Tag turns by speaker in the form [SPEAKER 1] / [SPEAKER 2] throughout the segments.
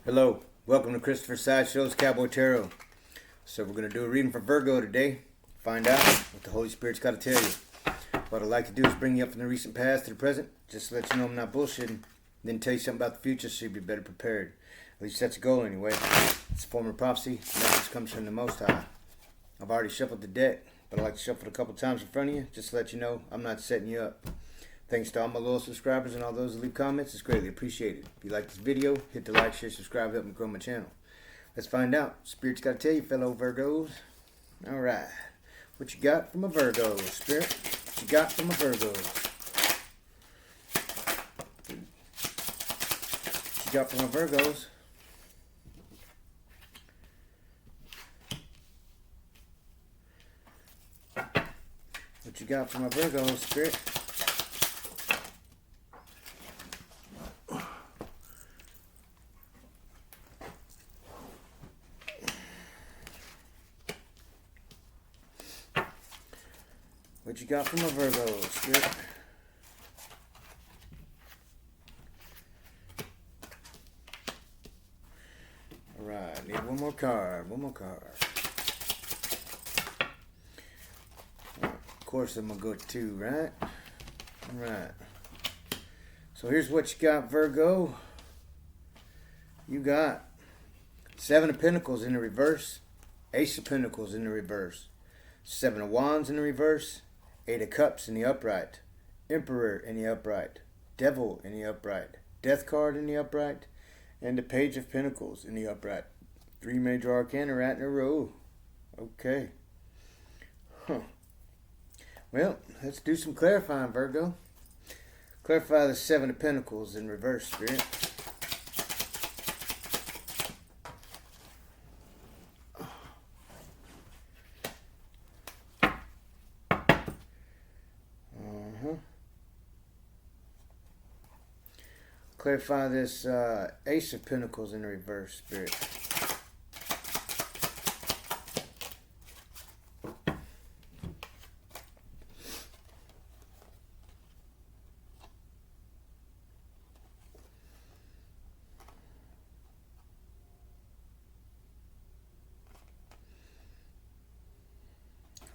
[SPEAKER 1] Hello, welcome to Christopher Sideshow's Cowboy Tarot. So we're going to do a reading for Virgo today. Find out what the Holy Spirit's got to tell you. What I'd like to do is bring you up from the recent past to the present, just to let you know I'm not bullshitting, then tell you something about the future so you'll be better prepared. At least that's the goal anyway. It's a form of prophecy. Message comes from the Most High. I've already shuffled the deck, but I like to shuffle it a couple times in front of you, just to let you know I'm not setting you up. Thanks to all my loyal subscribers and all those that leave comments. It's greatly appreciated. If you like this video, hit the like, share, subscribe, help me grow my channel. Let's find out. Spirit's got to tell you, fellow Virgos. Alright. What you got from a Virgo, Spirit? What you got from a Virgo? What you got from a Virgos? What you got from a Virgo, Spirit? What you got from a Virgo, Spirit? Alright, need one more card. One more card. Of course I'm going to go two, right? Alright. So here's what you got, Virgo. You got Seven of Pentacles in the reverse. Ace of Pentacles in the reverse. Seven of Wands in the reverse. Eight of Cups in the upright. Emperor in the upright. Devil in the upright. Death card in the upright. And the Page of Pentacles in the upright. Three major arcana right in a row. Okay. Huh. Well, let's do some clarifying, Virgo. Clarify the Seven of Pentacles in reverse, Spirit. Clarify this Ace of Pentacles in the reverse, Spirit.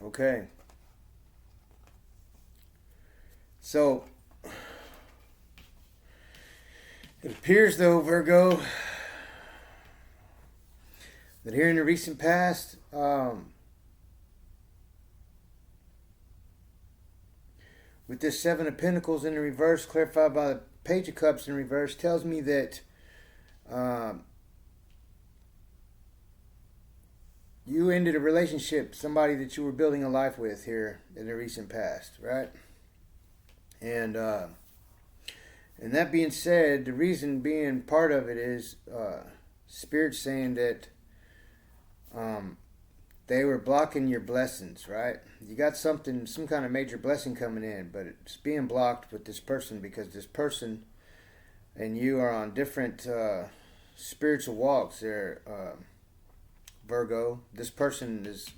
[SPEAKER 1] Okay. So it appears, though, Virgo, that here in the recent past, with this Seven of Pentacles in the reverse, clarified by the Page of Cups in reverse, tells me that you ended a relationship, somebody that you were building a life with here in the recent past, right? And that being said, the reason being part of it is Spirit saying that they were blocking your blessings, right? You got some kind of major blessing coming in, but it's being blocked with this person because this person and you are on different spiritual walks there, Virgo. This person is,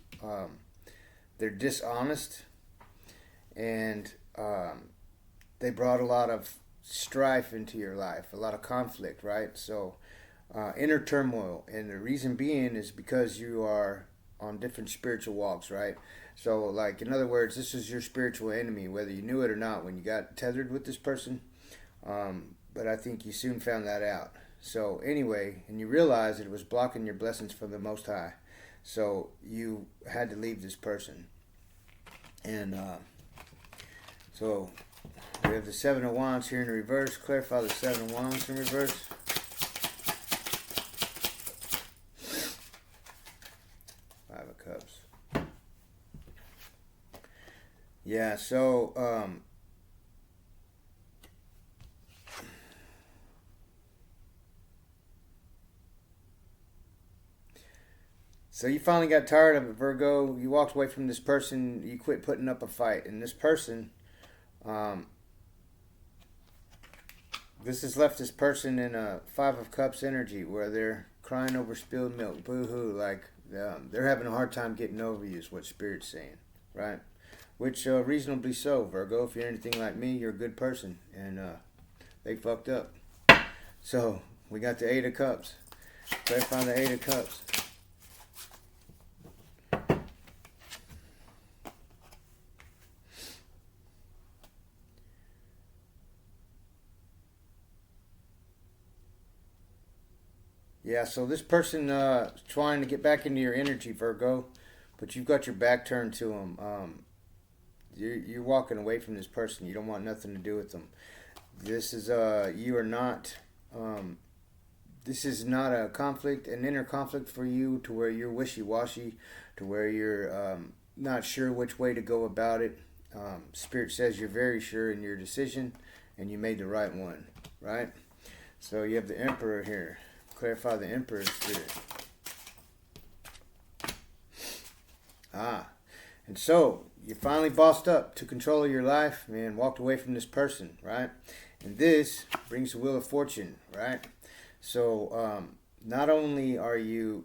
[SPEAKER 1] they're dishonest, and they brought a lot of strife into your life, a lot of conflict, right? So inner turmoil, and the reason being is because you are on different spiritual walks, right? So, like, in other words, this is your spiritual enemy, whether you knew it or not when you got tethered with this person. But I think you soon found that out. So anyway, and you realized that it was blocking your blessings from the Most High. So you had to leave this person. And so we have the Seven of Wands here in the reverse. Clarify the Seven of Wands in reverse. Five of Cups. Yeah, so so you finally got tired of it, Virgo. You walked away from this person. You quit putting up a fight. And this person, this has left this person in a Five of Cups energy where they're crying over spilled milk. Boo-hoo. Like, they're having a hard time getting over you is what Spirit's saying, right? Which reasonably so, Virgo. If you're anything like me, you're a good person. And they fucked up. So we got the Eight of Cups. Clarify the Eight of Cups. Yeah, so this person is trying to get back into your energy, Virgo, but you've got your back turned to them. You're walking away from this person. You don't want nothing to do with them. This is you are not. This is not a conflict, an inner conflict for you, to where you're wishy-washy, to where you're not sure which way to go about it. Spirit says you're very sure in your decision, and you made the right one, right? So you have the Emperor here. Clarify the Emperor's spirit. And so you finally bossed up to control of your life, man. Walked away from this person, right? And this brings the Wheel of Fortune, right? So not only are you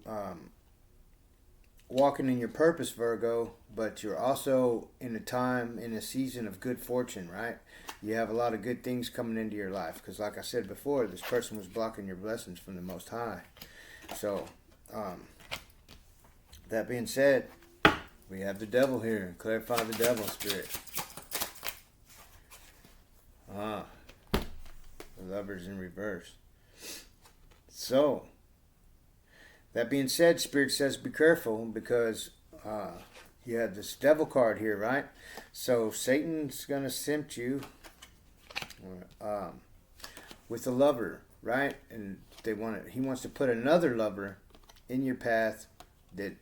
[SPEAKER 1] walking in your purpose, Virgo, but you're also in a time, in a season of good fortune, right? You have a lot of good things coming into your life, because like I said before, this person was blocking your blessings from the Most High. So that being said, we have the Devil here. Clarify the Devil spirit. The Lovers in reverse. So that being said, Spirit says be careful, because you have this Devil card here, right? So Satan's going to tempt you with a lover, right? And he wants to put another lover in your path that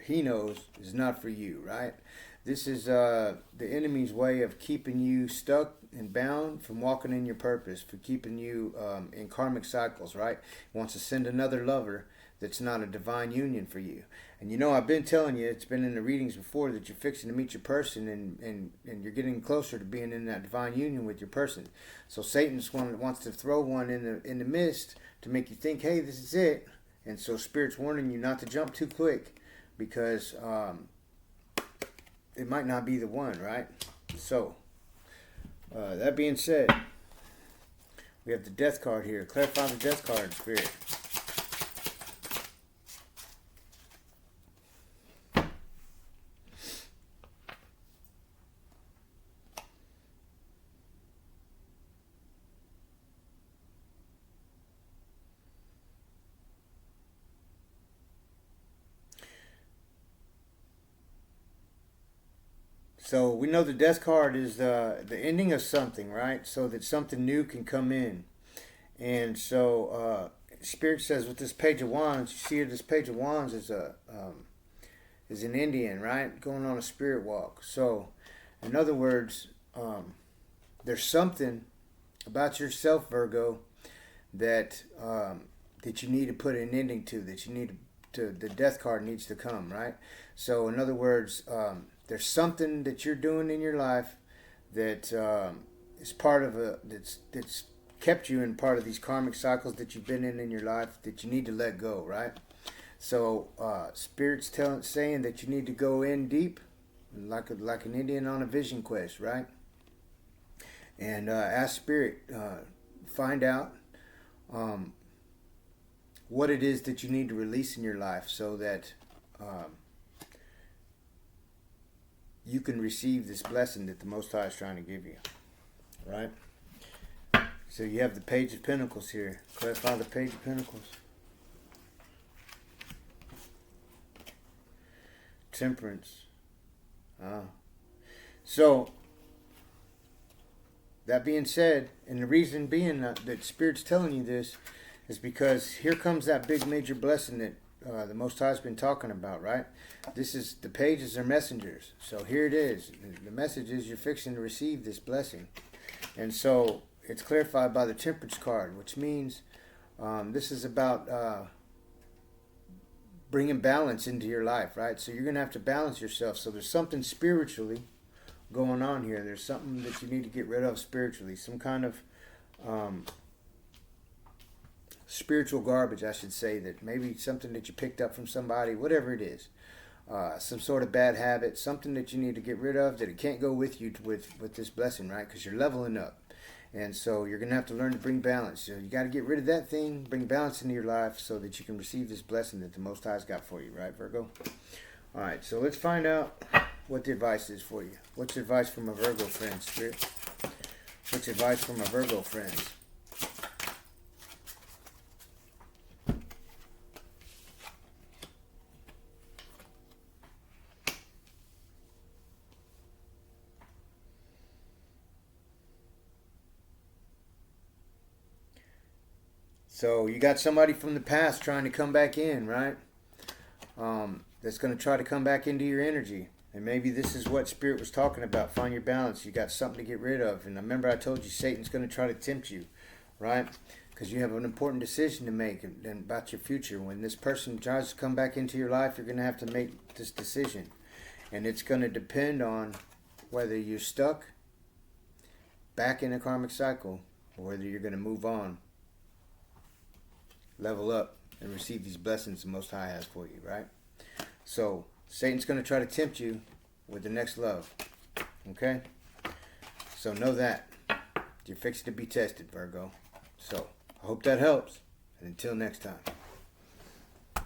[SPEAKER 1] he knows is not for you, right? This is the enemy's way of keeping you stuck and bound from walking in your purpose, for keeping you in karmic cycles, right? He wants to send another lover that's not a divine union for you. And you know, I've been telling you, it's been in the readings before, that you're fixing to meet your person, and you're getting closer to being in that divine union with your person. So Satan's wants to throw one in the midst to make you think, hey, this is it. And so Spirit's warning you not to jump too quick, because it might not be the one, right? So that being said, we have the Death card here. Clarify the Death card, Spirit. So we know the Death card is the ending of something, right? So that something new can come in. And so Spirit says with this Page of Wands, you see here, this Page of Wands is an Indian, right? Going on a spirit walk. So in other words, there's something about yourself, Virgo, that that you need to put an ending to, that you need to, the Death card needs to come, right? So in other words, there's something that you're doing in your life that is part of that's kept you in part of these karmic cycles that you've been in your life, that you need to let go, right? So Spirit's saying that you need to go in deep, like an Indian on a vision quest, right? And ask Spirit, find out what it is that you need to release in your life, so that you can receive this blessing that the Most High is trying to give you, right? So you have the Page of Pentacles here. Clarify the Page of Pentacles. Temperance. So that being said, and the reason being that Spirit's telling you this is because here comes that big major blessing that the Most High has been talking about, right? This is, the pages are messengers. So here it is. The message is you're fixing to receive this blessing. And so it's clarified by the Temperance card, which means this is about bringing balance into your life, right? So you're going to have to balance yourself. So there's something spiritually going on here. There's something that you need to get rid of spiritually. Some kind of spiritual garbage, I should say, that maybe something that you picked up from somebody, whatever it is. Some sort of bad habit, something that you need to get rid of, that it can't go with you with this blessing, right? Because you're leveling up. And so you're going to have to learn to bring balance. So you got to get rid of that thing, bring balance into your life so that you can receive this blessing that the Most High's got for you, right, Virgo? All right, so let's find out what the advice is for you. What's advice from a Virgo friend, Spirit? What's advice from a Virgo friend? So you got somebody from the past trying to come back in, right? That's going to try to come back into your energy. And maybe this is what Spirit was talking about. Find your balance. You got something to get rid of. And remember I told you Satan's going to try to tempt you, right? Because you have an important decision to make about your future. When this person tries to come back into your life, you're going to have to make this decision. And it's going to depend on whether you're stuck back in a karmic cycle or whether you're going to move on, level up, and receive these blessings the Most High has for you, right? So Satan's going to try to tempt you with the next love, okay? So know that you're fixed to be tested, Virgo. So I hope that helps, and until next time.